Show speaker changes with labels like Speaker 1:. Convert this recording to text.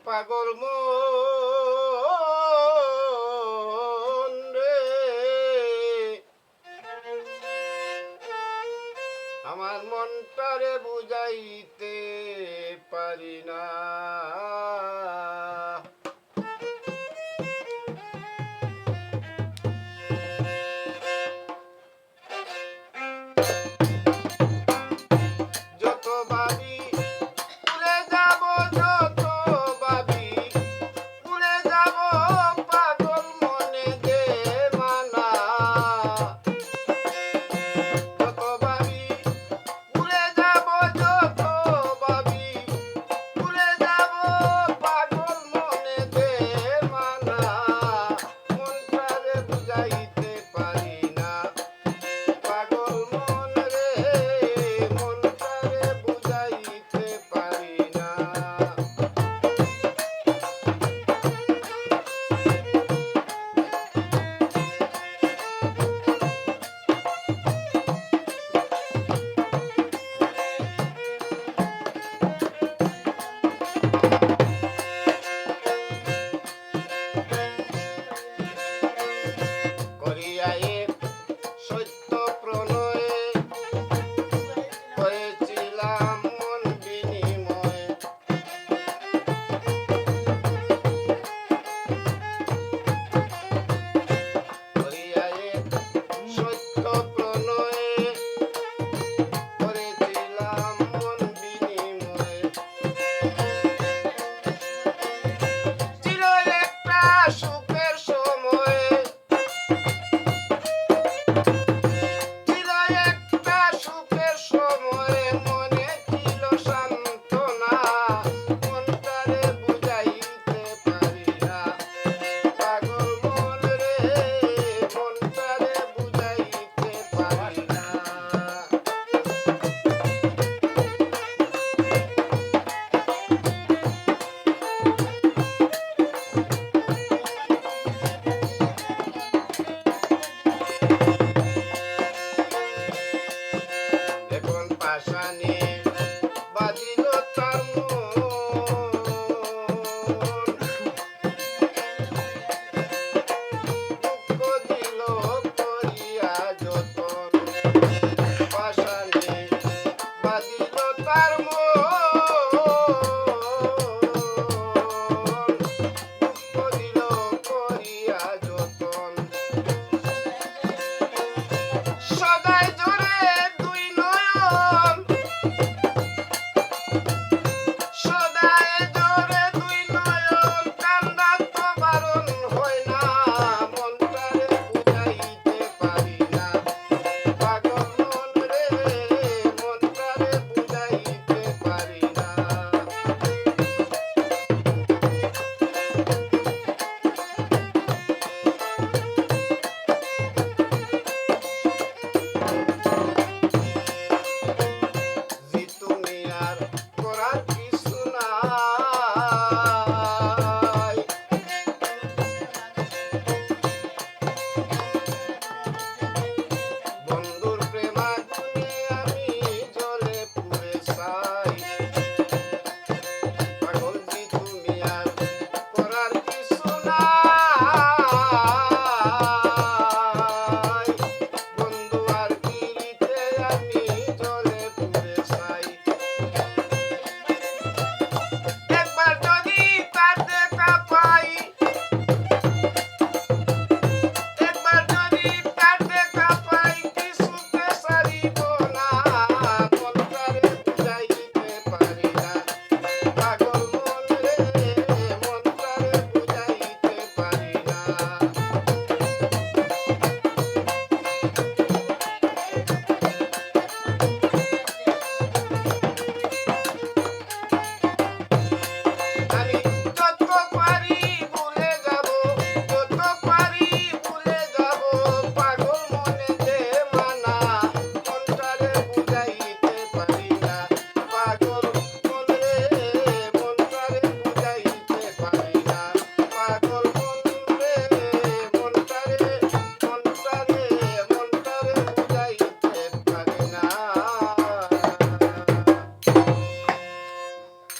Speaker 1: পাগল মন রে, আমার মনটারে বুঝাইতে পারি না। যত ভাবি ভুলে যাব, যত ভাবি ভুলে যাব, পাগল মনে দে মানা। যত ভাবি ভুলে যাব, যত ভাবি ভুলে যাব, পাগল মনে দে মানা। মনটারে বুঝাইতে পারি না, পাগল মন রে, মনটারে বুঝাইতে পারি না। করিয়া এক সত্য প্রণয়ে হয়েছিলাম মন বিনিময়। করিয়া এক সত্য প্রণয়ে করেছিলাম মন বিনিময়। ছিল একটা সুখের সময়, ছিল একটা সুখের সময়, মনে ছিল সান্ত্বনা। মনটারে বুঝাইতে পারি না, পাগল মন রে, মনটারে বুঝাইতে পারি না। এখন পাশানে বাজিল তার মন, দুঃখ দিল করিয়া যতন। পাশানে বাজিল তার মন,